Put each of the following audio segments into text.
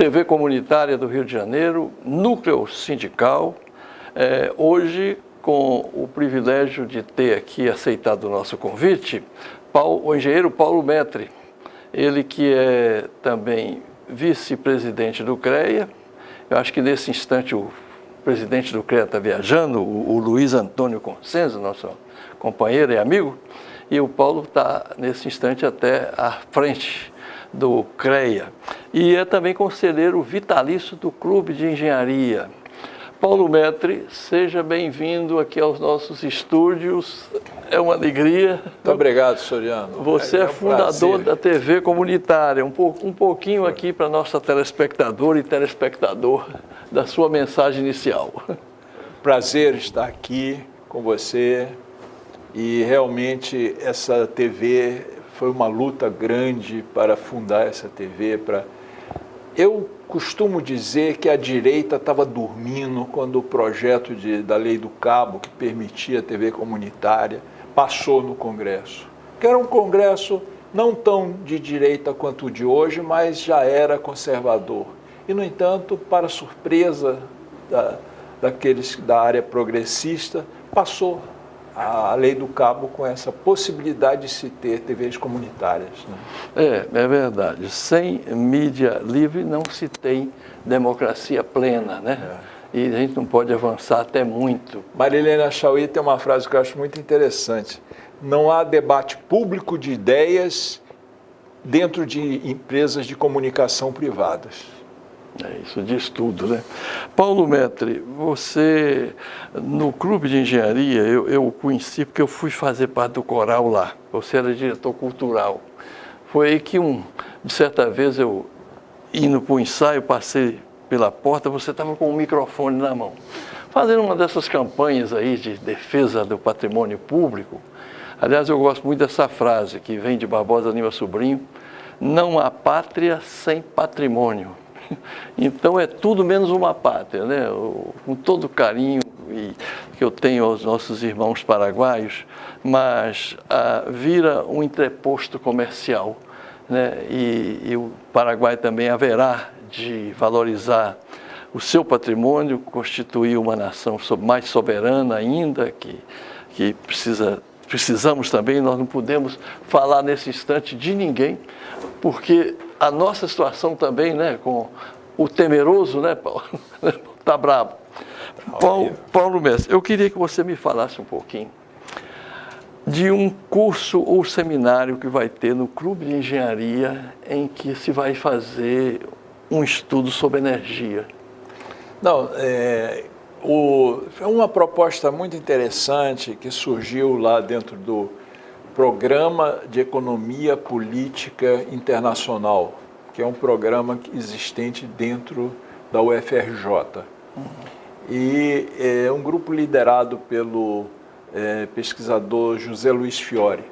TV Comunitária do Rio de Janeiro, núcleo sindical, hoje com o privilégio de ter aqui aceitado o nosso convite, o engenheiro Paulo Metri, ele que é também vice-presidente do CREA. Eu acho que nesse instante o presidente do CREA está viajando, o Luiz Antônio Consenso, nosso companheiro e amigo, e o Paulo está nesse instante até à frente do CREA. E é também conselheiro vitalício do Clube de Engenharia. Paulo Metri, seja bem-vindo aqui aos nossos estúdios, é uma alegria. Muito obrigado, Soriano. Você é fundador da TV Comunitária, um pouquinho aqui para nossa telespectadora e telespectador da sua mensagem inicial. Prazer estar aqui com você e realmente essa TV foi uma luta grande para fundar essa TV. Eu costumo dizer que a direita estava dormindo quando o projeto da Lei do Cabo, que permitia a TV comunitária, passou no Congresso. Que era um Congresso não tão de direita quanto o de hoje, mas já era conservador. E, no entanto, para surpresa daqueles da área progressista, passou a Lei do Cabo com essa possibilidade de se ter TVs comunitárias. Né? É verdade. Sem mídia livre não se tem democracia plena, né? E a gente não pode avançar até muito. Marilena Chauí tem uma frase que eu acho muito interessante. Não há debate público de ideias dentro de empresas de comunicação privadas. Isso diz tudo, né? Paulo Metri, você, no Clube de Engenharia, eu o conheci porque eu fui fazer parte do coral lá. Você era diretor cultural. Foi aí que, de certa vez, eu, indo para o ensaio, passei pela porta, você estava com um microfone na mão, fazendo uma dessas campanhas aí de defesa do patrimônio público. Aliás, eu gosto muito dessa frase, que vem de Barbosa Lima Sobrinho: não há pátria sem patrimônio. Então é tudo menos uma pátria, né? Com todo o carinho que eu tenho aos nossos irmãos paraguaios, mas vira um entreposto comercial, né? E o Paraguai também haverá de valorizar o seu patrimônio, constituir uma nação mais soberana ainda, que precisamos também. Nós não podemos falar nesse instante de ninguém, porque a nossa situação também, né, com o temeroso, né, Paulo? Está bravo. Paulo Mestre, eu queria que você me falasse um pouquinho de um curso ou seminário que vai ter no Clube de Engenharia em que se vai fazer um estudo sobre energia. Não, é uma proposta muito interessante que surgiu lá dentro do Programa de Economia Política Internacional, que é um programa existente dentro da UFRJ. E é um grupo liderado pelo pesquisador José Luiz Fiore.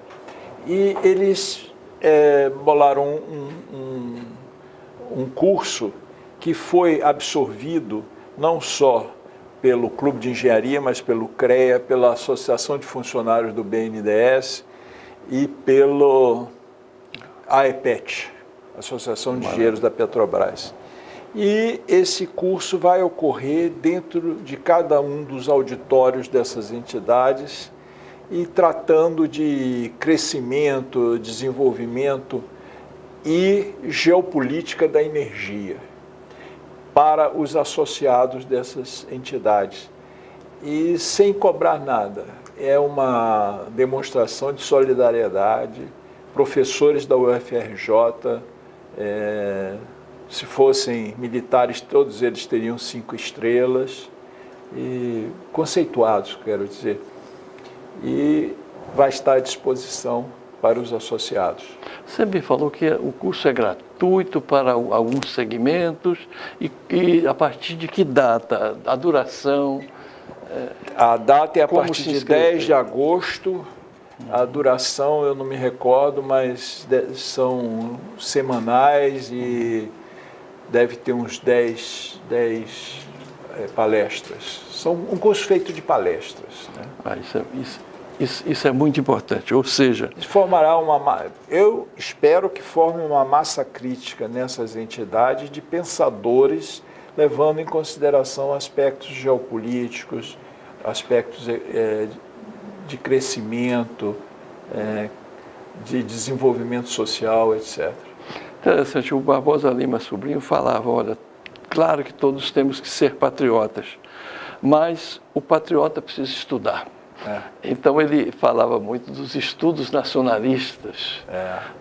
E eles bolaram um curso que foi absorvido não só pelo Clube de Engenharia, mas pelo CREA, pela Associação de Funcionários do BNDES e pelo AEPET, Associação de Engenheiros da Petrobras. E esse curso vai ocorrer dentro de cada um dos auditórios dessas entidades e tratando de crescimento, desenvolvimento e geopolítica da energia para os associados dessas entidades. E sem cobrar nada. É uma demonstração de solidariedade. Professores da UFRJ, se fossem militares, todos eles teriam 5 estrelas, e conceituados, quero dizer. E vai estar à disposição para os associados. Você me falou que o curso é gratuito para alguns segmentos e a partir de que data? A duração? A data é a partir de 10 de agosto. A duração eu não me recordo, mas são semanais e deve ter uns 10 palestras. São um curso feito de palestras. Né? Isso é muito importante, ou seja... Eu espero que forme uma massa crítica nessas entidades de pensadores, levando em consideração aspectos geopolíticos, aspectos de crescimento, de desenvolvimento social, etc. Interessante, o Barbosa Lima Sobrinho falava, olha, claro que todos temos que ser patriotas, mas o patriota precisa estudar. Então ele falava muito dos estudos nacionalistas.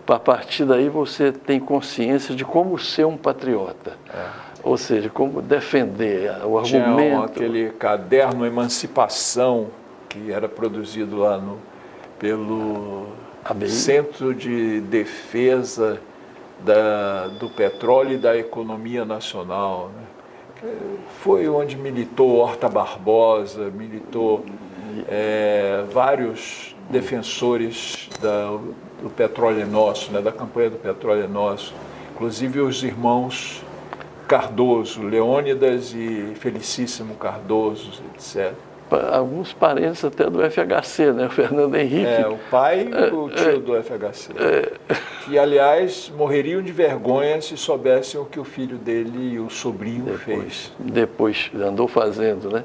A partir daí você tem consciência de como ser um patriota. Ou seja, como defender o argumento. Tinha aquele caderno Emancipação, que era produzido lá pelo Centro de Defesa do Petróleo e da Economia Nacional, né? Foi onde militou Horta Barbosa, militou vários defensores do Petróleo é Nosso, né? Da campanha do Petróleo é Nosso, inclusive os irmãos Cardoso, Leônidas e Felicíssimo Cardoso, etc. Alguns parentes até do FHC, né? O Fernando Henrique. O pai e o tio do FHC. Que, aliás, morreriam de vergonha se soubessem o que o filho dele e o sobrinho fez. Depois andou fazendo, né?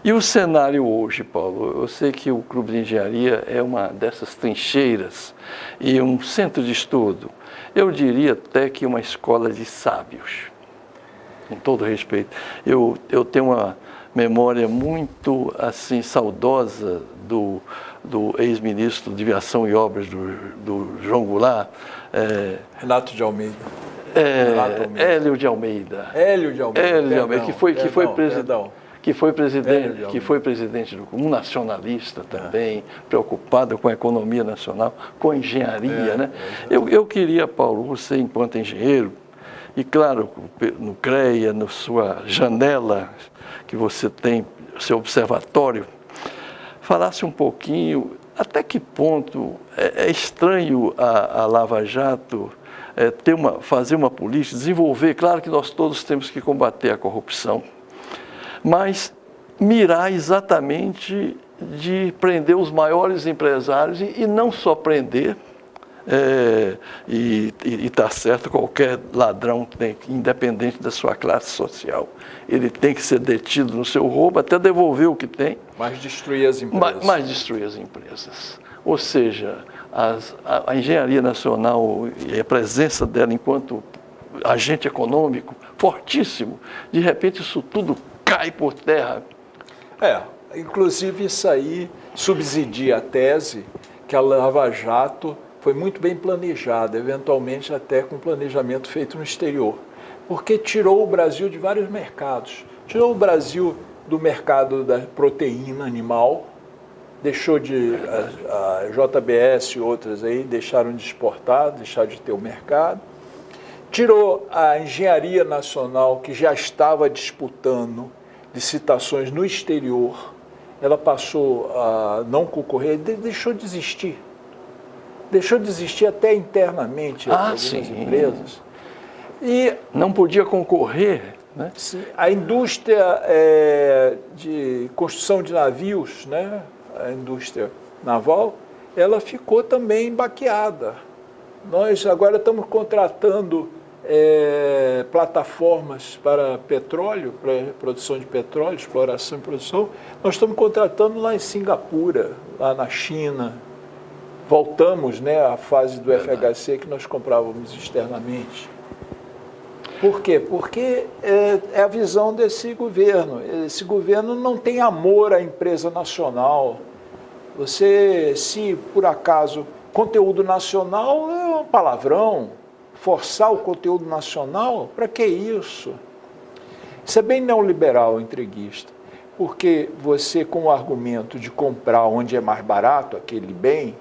E o cenário hoje, Paulo? Eu sei que o Clube de Engenharia é uma dessas trincheiras e um centro de estudo. Eu diria até que uma escola de sábios, com todo respeito. Eu tenho uma memória muito assim saudosa do ex-ministro de Aviação e Obras do João Goulart. Renato de Almeida. Hélio de Almeida. Que foi presidente um nacionalista também, preocupado com a economia nacional, com a engenharia, né? Eu queria, Paulo, você enquanto engenheiro, e claro, no CREA, na sua janela que você tem, seu observatório, falasse um pouquinho até que ponto é estranho a Lava Jato fazer uma política, desenvolver, claro que nós todos temos que combater a corrupção, mas mirar exatamente de prender os maiores empresários e não só prender, e está certo, qualquer ladrão independente da sua classe social, ele tem que ser detido no seu roubo até devolver o que tem. Mas destruir as empresas. Mas destruir as empresas. Ou seja, a engenharia nacional e a presença dela enquanto agente econômico fortíssimo, de repente isso tudo cai por terra. Inclusive isso aí subsidia a tese que a Lava Jato foi muito bem planejada, eventualmente até com planejamento feito no exterior, porque tirou o Brasil de vários mercados. Tirou o Brasil do mercado da proteína animal, deixou a JBS e outras aí deixaram de exportar, deixaram de ter o mercado. Tirou a engenharia nacional, que já estava disputando licitações no exterior, ela passou a não concorrer, deixou de existir. Deixou de existir até internamente algumas empresas. E não podia concorrer, né? A indústria de construção de navios, né? A indústria naval, ela ficou também baqueada. Nós agora estamos contratando plataformas para petróleo, para produção de petróleo, exploração e produção. Nós estamos contratando lá em Singapura, lá na China. Voltamos, né, à fase do FHC que nós comprávamos externamente. Por quê? Porque é a visão desse governo. Esse governo não tem amor à empresa nacional. Se por acaso conteúdo nacional é um palavrão, forçar o conteúdo nacional, para que isso? Isso é bem neoliberal, entreguista, porque você, com o argumento de comprar onde é mais barato aquele bem,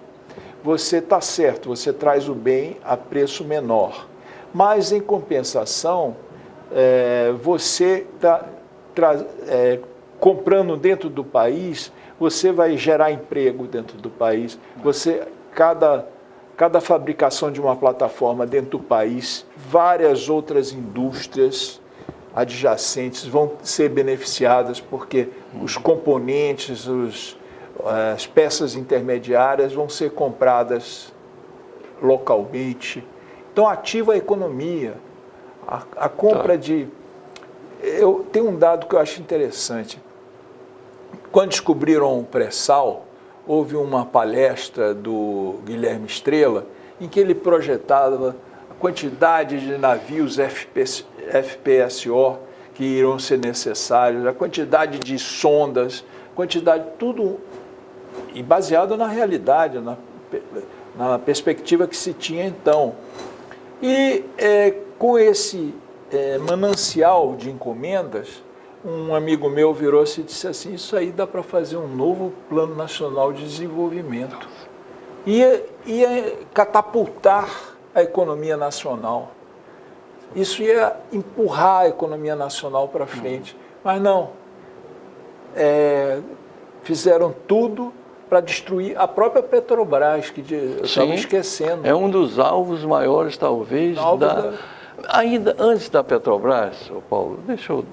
você está certo, você traz o bem a preço menor. Mas, em compensação, você está comprando dentro do país, você vai gerar emprego dentro do país. Cada fabricação de uma plataforma dentro do país, várias outras indústrias adjacentes vão ser beneficiadas, porque os componentes, as peças intermediárias vão ser compradas localmente. Então, ativa a economia. A compra de... Tem um dado que eu acho interessante. Quando descobriram o pré-sal, houve uma palestra do Guilherme Estrela em que ele projetava a quantidade de navios FPSO que irão ser necessários, a quantidade de sondas, quantidade, tudo, e baseado na realidade, na perspectiva que se tinha então. E com esse manancial de encomendas, um amigo meu virou-se e disse assim, isso aí dá para fazer um novo Plano Nacional de Desenvolvimento. Ia catapultar a economia nacional. Isso ia empurrar a economia nacional para frente. Mas não. Fizeram tudo para destruir a própria Petrobras, que eu estava esquecendo. É um dos alvos maiores, talvez, ainda antes da Petrobras, Paulo, deixa eu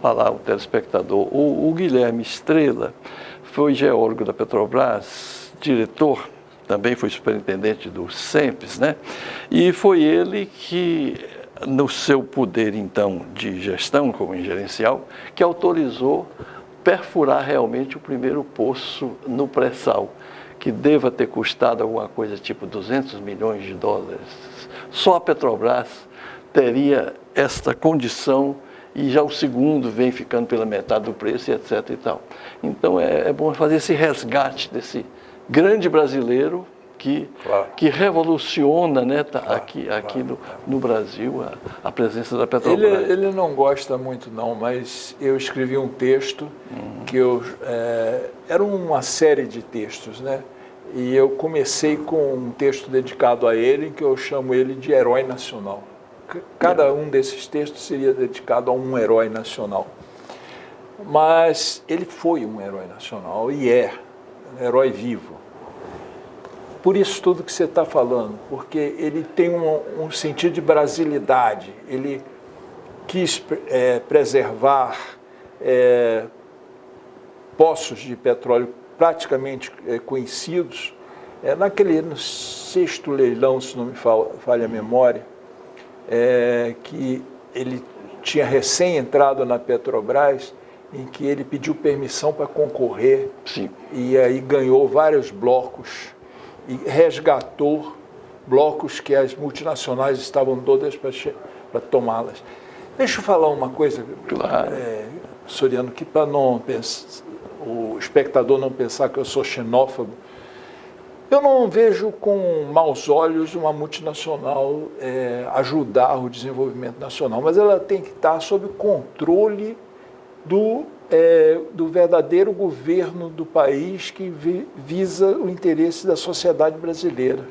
falar ao telespectador, o Guilherme Estrela foi geólogo da Petrobras, diretor, também foi superintendente do SEMPES, né? E foi ele que, no seu poder, então, de gestão como gerencial, que autorizou perfurar realmente o primeiro poço no pré-sal, que deva ter custado alguma coisa tipo 200 milhões de dólares. Só a Petrobras teria esta condição e já o segundo vem ficando pela metade do preço e etc. e tal. Então é bom fazer esse resgate desse grande brasileiro que revoluciona, né, aqui no Brasil a presença da Petrobras. Ele não gosta muito não, mas eu escrevi um texto que era uma série de textos, né? E eu comecei com um texto dedicado a ele, que eu chamo ele de herói nacional. Cada um desses textos seria dedicado a um herói nacional. Mas ele foi um herói nacional e um herói vivo. Por isso tudo que você está falando, porque ele tem um sentido de brasilidade, ele quis preservar poços de petróleo praticamente conhecidos. No sexto leilão, se não me falha a memória, que ele tinha recém entrado na Petrobras, em que ele pediu permissão para concorrer. Sim. E aí ganhou vários blocos e resgatou blocos que as multinacionais estavam todas para tomá-las. Deixa eu falar uma coisa, claro. Soriano, que para o espectador não pensar que eu sou xenófobo, eu não vejo com maus olhos uma multinacional ajudar o desenvolvimento nacional, mas ela tem que estar sob controle do verdadeiro governo do país que visa o interesse da sociedade brasileira.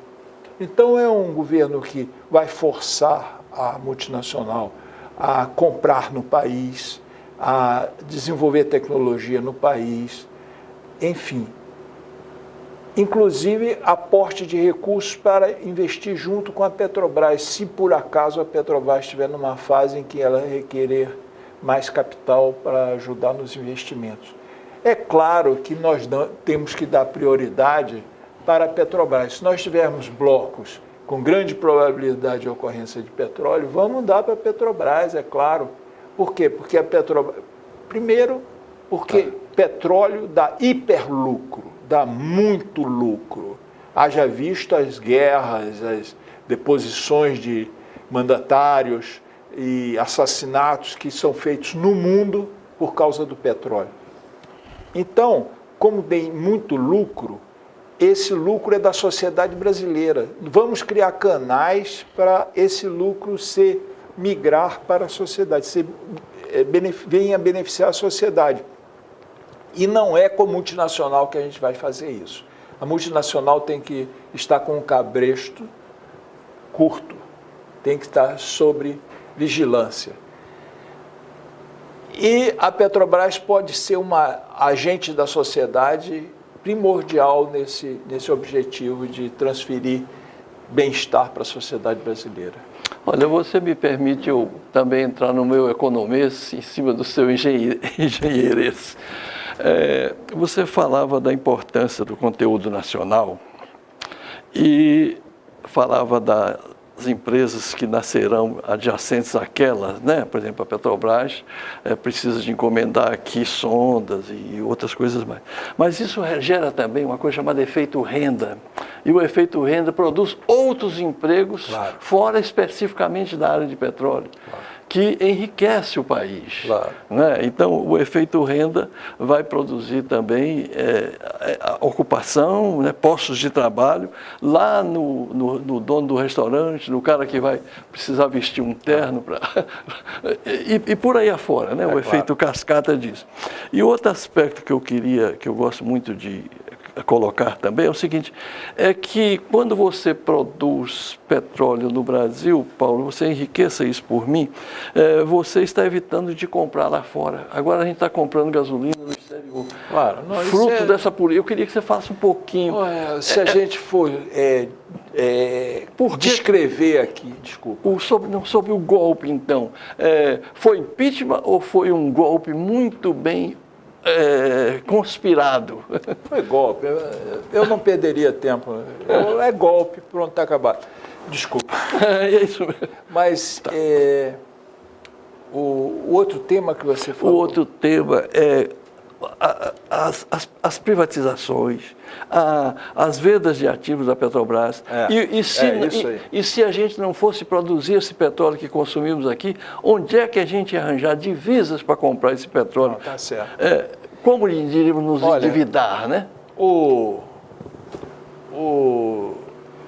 Então é um governo que vai forçar a multinacional a comprar no país, a desenvolver tecnologia no país, enfim. Inclusive aporte de recursos para investir junto com a Petrobras, se por acaso a Petrobras estiver numa fase em que ela requerer mais capital para ajudar nos investimentos. É claro que nós temos que dar prioridade para a Petrobras. Se nós tivermos blocos com grande probabilidade de ocorrência de petróleo, vamos dar para a Petrobras, é claro. Por quê? Porque a Petrobras... Primeiro, porque petróleo dá hiperlucro, dá muito lucro. Haja visto as guerras, as deposições de mandatários e assassinatos que são feitos no mundo por causa do petróleo. Então, como tem muito lucro, esse lucro é da sociedade brasileira. Vamos criar canais para esse lucro migrar para a sociedade, venha beneficiar a sociedade. E não é com a multinacional que a gente vai fazer isso. A multinacional tem que estar com um cabresto curto, tem que estar sobre vigilância. E a Petrobras pode ser uma agente da sociedade primordial nesse objetivo de transferir bem-estar para a sociedade brasileira. Olha, você me permite eu também entrar no meu economês em cima do seu engenheirês. Você falava da importância do conteúdo nacional e falava das empresas que nascerão adjacentes àquelas, né? Por exemplo, a Petrobras precisa de encomendar aqui sondas e outras coisas mais. Mas isso gera também uma coisa chamada efeito renda. E o efeito renda produz outros empregos, claro, fora especificamente da área de petróleo, claro, que enriquece o país. Claro. Né? Então, o efeito renda vai produzir também a ocupação, né? Postos de trabalho, lá no dono do restaurante, no cara que vai precisar vestir um terno, e por aí afora, né? O efeito cascata disso. E outro aspecto que eu gosto muito de colocar também é o seguinte, é que quando você produz petróleo no Brasil, Paulo, você enriqueça isso por mim, você está evitando de comprar lá fora. Agora a gente está comprando gasolina no exterior. Claro, não, fruto dessa política. Eu queria que você falasse um pouquinho. Se a gente for descrever aqui, desculpa. Sobre o golpe, então, foi impeachment ou foi um golpe muito bem conspirado? Foi golpe. Eu não perderia tempo. É golpe, pronto, está acabado. Desculpa. É isso mesmo. Mas tá. O outro tema que você falou... O outro tema é as privatizações, as vendas de ativos da Petrobras. E se a gente não fosse produzir esse petróleo que consumimos aqui, onde é que a gente ia arranjar divisas para comprar esse petróleo? Está certo. Como iríamos nos endividar, né? O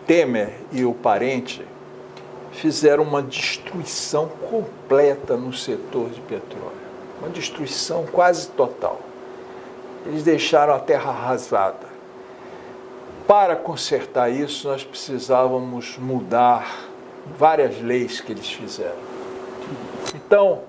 Temer e o parente fizeram uma destruição completa no setor de petróleo. Uma destruição quase total. Eles deixaram a terra arrasada. Para consertar isso, nós precisávamos mudar várias leis que eles fizeram. Então,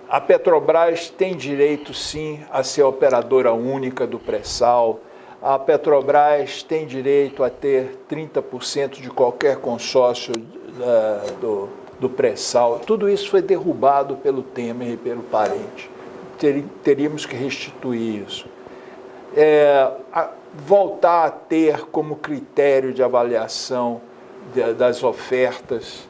a Petrobras tem direito, sim, a ser operadora única do pré-sal. A Petrobras tem direito a ter 30% de qualquer consórcio do pré-sal. Tudo isso foi derrubado pelo Temer e pelo parente. Teríamos que restituir isso. Voltar a ter como critério de avaliação das ofertas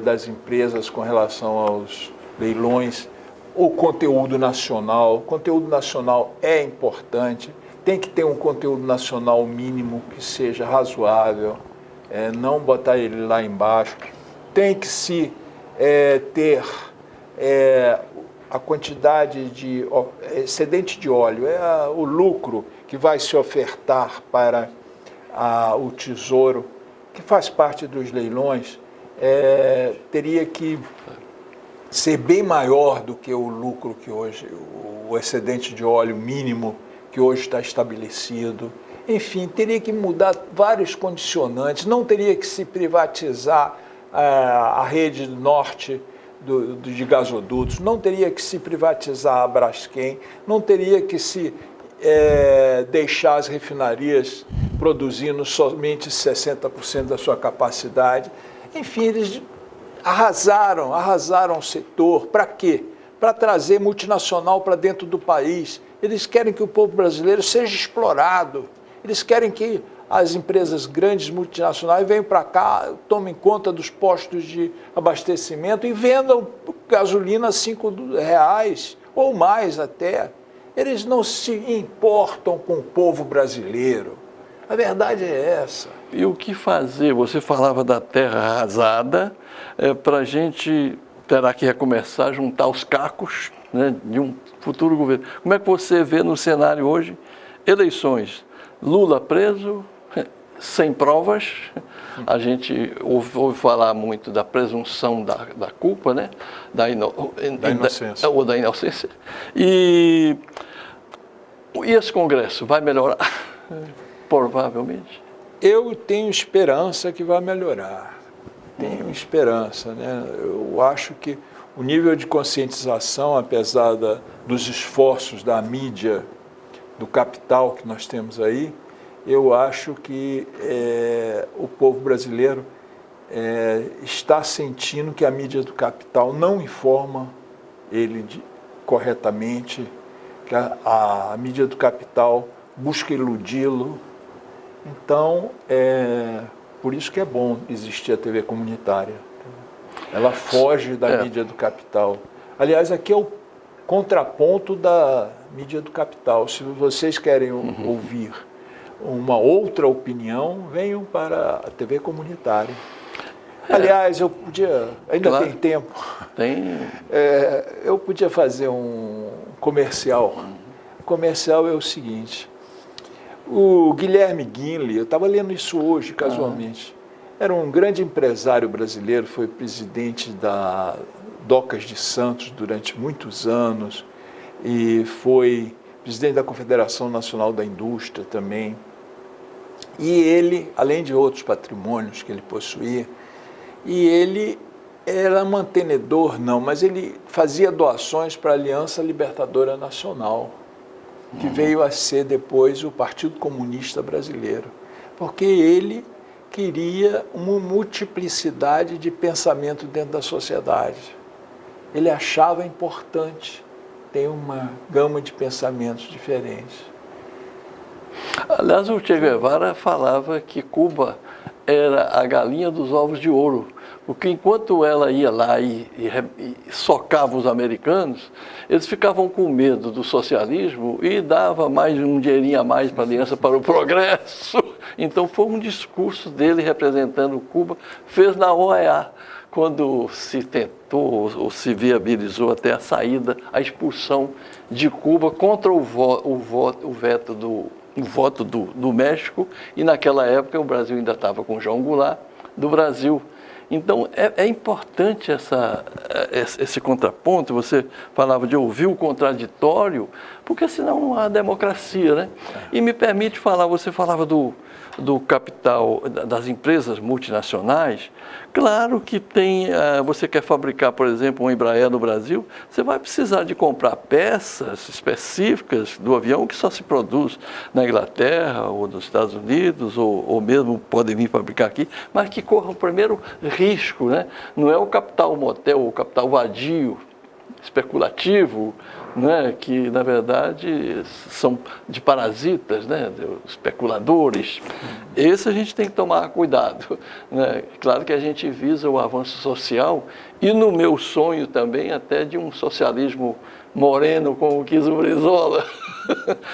das empresas com relação aos leilões o conteúdo nacional. O conteúdo nacional é importante, tem que ter um conteúdo nacional mínimo que seja razoável, não botar ele lá embaixo. Tem que se ter a quantidade de excedente de óleo, o lucro que vai se ofertar para o Tesouro, que faz parte dos leilões, teria que ser bem maior do que o lucro que hoje, o excedente de óleo mínimo que hoje está estabelecido. Enfim, teria que mudar vários condicionantes, não teria que se privatizar a rede norte de gasodutos, não teria que se privatizar a Braskem, não teria que se deixar as refinarias produzindo somente 60% da sua capacidade. Enfim, eles arrasaram o setor. Para quê? Para trazer multinacional para dentro do país. Eles querem que o povo brasileiro seja explorado. Eles querem que as empresas grandes multinacionais venham para cá, tomem conta dos postos de abastecimento e vendam gasolina a R$5 ou mais até. Eles não se importam com o povo brasileiro. A verdade é essa. E o que fazer? Você falava da terra arrasada, para a gente terá que recomeçar a juntar os cacos, né, de um futuro governo. Como é que você vê no cenário hoje? Eleições, Lula preso, sem provas, a gente ouve falar muito da presunção da culpa, né? Da inocência. Ou da inocência. E esse Congresso vai melhorar? Provavelmente. Eu tenho esperança que vai melhorar. Tenho esperança, né? Eu acho que o nível de conscientização, apesar dos esforços da mídia, do capital que nós temos aí, eu acho que o povo brasileiro está sentindo que a mídia do capital não informa ele corretamente, que a mídia do capital busca iludi-lo. Então, por isso que é bom existir a TV comunitária. Ela foge da mídia do capital. Aliás, aqui é o contraponto da mídia do capital. Se vocês querem ouvir uma outra opinião, venham para a TV comunitária. Aliás, eu podia... Ainda Claro. tem tempo. Tem. Eu podia fazer um comercial. O comercial é o seguinte. O Guilherme Guinle, eu estava lendo isso hoje, casualmente, era um grande empresário brasileiro, foi presidente da Docas de Santos durante muitos anos e foi presidente da Confederação Nacional da Indústria também. E ele, além de outros patrimônios que ele possuía, e ele era mantenedor, não, mas ele fazia doações para a Aliança Libertadora Nacional, que veio a ser depois o Partido Comunista Brasileiro, porque ele queria uma multiplicidade de pensamento dentro da sociedade. Ele achava importante ter uma gama de pensamentos diferentes. Aliás, o Che Guevara falava que Cuba era a galinha dos ovos de ouro, porque enquanto ela ia lá e socava os americanos, eles ficavam com medo do socialismo e dava mais um dinheirinho a mais para a Aliança para o Progresso. Então foi um discurso dele representando Cuba, fez na OEA, quando se tentou ou se viabilizou até a saída, a expulsão de Cuba contra o veto do México, e naquela época o Brasil ainda estava com João Goulart, do Brasil. Então é importante esse contraponto, você falava de ouvir o contraditório, porque senão não há democracia, né? E me permite falar, você falava do capital, das empresas multinacionais. Claro que você quer fabricar, por exemplo, um Embraer no Brasil, você vai precisar de comprar peças específicas do avião que só se produz na Inglaterra ou nos Estados Unidos, ou mesmo podem vir fabricar aqui, mas que corram o primeiro risco, né? Não é o capital motel, o capital vadio, especulativo, né, que na verdade são de parasitas, né, especuladores. Esse a gente tem que tomar cuidado, né? Claro que a gente visa o avanço social e no meu sonho também até de um socialismo moreno como quis o Brizola.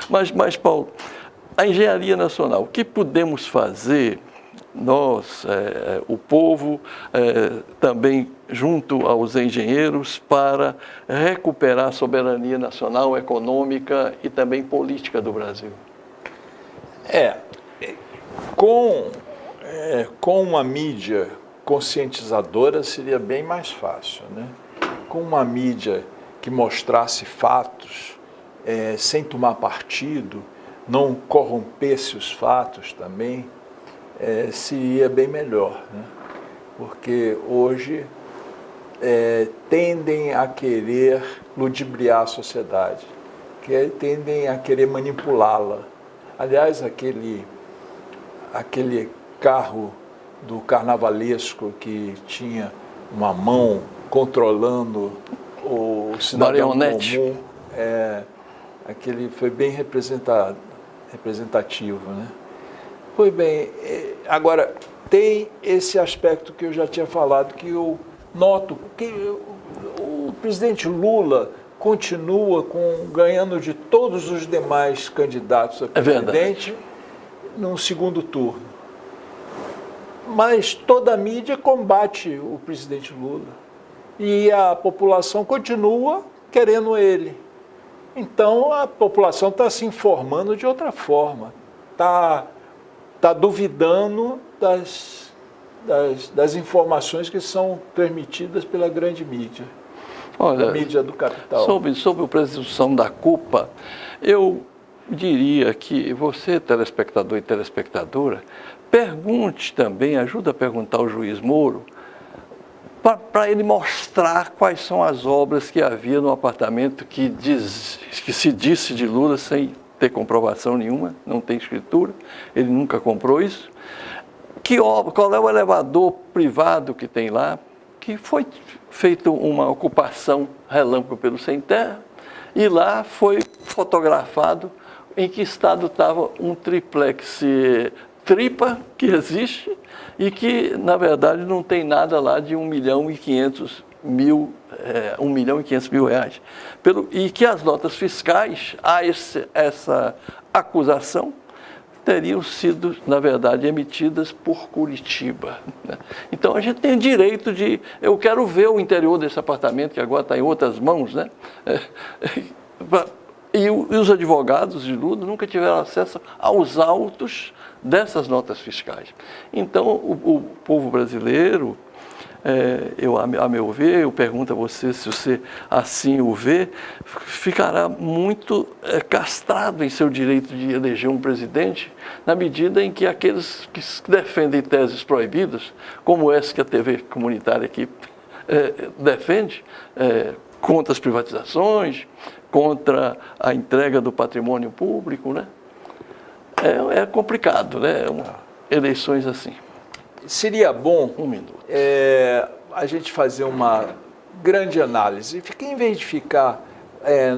Mas Paulo, a engenharia nacional, o que podemos fazer nós, o povo, também junto aos engenheiros, para recuperar a soberania nacional, econômica e também política do Brasil? Com uma mídia conscientizadora seria bem mais fácil, né? Com uma mídia que mostrasse fatos, sem tomar partido, não corrompesse os fatos também, seria bem melhor, né? Porque hoje tendem a querer ludibriar a sociedade, tendem a querer manipulá-la. Aliás, aquele carro do carnavalesco que tinha uma mão controlando o cidadão comum, aquele foi bem representativo, né? Pois bem, agora tem esse aspecto que eu já tinha falado, que eu noto que o presidente Lula continua ganhando de todos os demais candidatos a presidente no segundo turno. Mas toda a mídia combate o presidente Lula e a população continua querendo ele. Então a população está se informando de outra forma, está duvidando das informações que são permitidas pela grande mídia, a mídia do capital. Sobre a presunção da culpa, eu diria que você, telespectador e telespectadora, pergunte também, ajuda a perguntar ao juiz Moro, para ele mostrar quais são as obras que havia no apartamento que se disse de Lula sem ter comprovação nenhuma, não tem escritura, ele nunca comprou isso. Qual é o elevador privado que tem lá, que foi feita uma ocupação relâmpago pelo sem terra, E lá foi fotografado em que estado estava um triplex tripa que existe e que, na verdade, não tem nada lá de 1.500.000 reais. E que as notas fiscais a essa acusação teriam sido, na verdade, emitidas por Curitiba. Então, a gente tem direito de... Eu quero ver o interior desse apartamento, que agora está em outras mãos, né? E os advogados de Lula nunca tiveram acesso aos autos dessas notas fiscais. Então, o povo brasileiro, a meu ver, eu pergunto a você se você assim o vê, ficará muito castrado em seu direito de eleger um presidente, na medida em que aqueles que defendem teses proibidas, como essa que a TV comunitária aqui defende, contra as privatizações, contra a entrega do patrimônio público, né? É complicado, né? Eleições assim. Seria bom Um minuto. A gente fazer uma grande análise. Em vez de ficar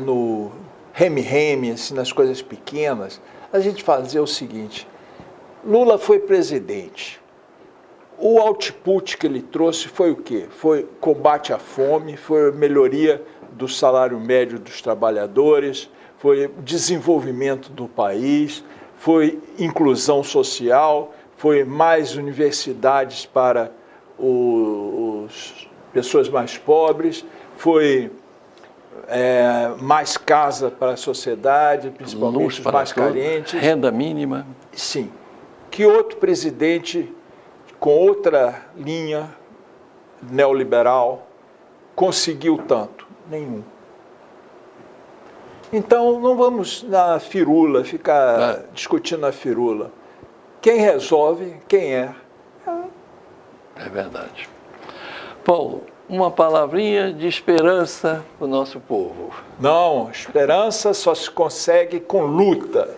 no reme-reme, assim, nas coisas pequenas, a gente fazer o seguinte: Lula foi presidente. O output que ele trouxe foi o quê? Foi combate à fome, foi melhoria do salário médio dos trabalhadores, foi desenvolvimento do país, foi inclusão social, foi mais universidades para as pessoas mais pobres, foi mais casa para a sociedade, principalmente os mais carentes. Renda mínima. Sim. Que outro presidente com outra linha neoliberal conseguiu tanto? Nenhum. Então, não vamos na firula, ficar discutindo a firula. Quem resolve, quem é. É verdade. Paulo, uma palavrinha de esperança para o nosso povo. Não, esperança só se consegue com luta.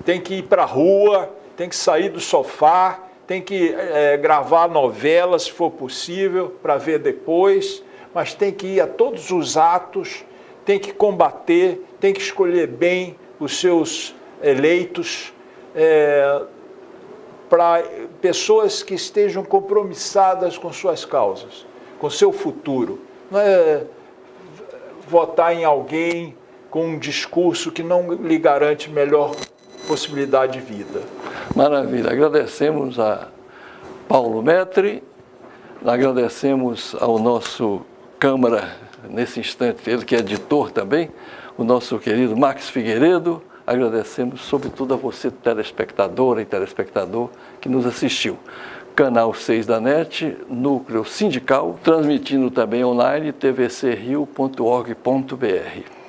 Tem que ir para a rua, tem que sair do sofá, tem que gravar novela, se for possível, para ver depois, mas tem que ir a todos os atos, tem que combater, tem que escolher bem os seus eleitos, para pessoas que estejam compromissadas com suas causas, com seu futuro. Não é votar em alguém com um discurso que não lhe garante melhor possibilidade de vida. Maravilha. Agradecemos a Paulo Metri, agradecemos ao nosso Câmara, nesse instante, ele que é editor também, o nosso querido Max Figueiredo. Agradecemos, sobretudo, a você, telespectadora e telespectador, que nos assistiu. Canal 6 da NET, Núcleo Sindical, transmitindo também online, tvcrio.org.br.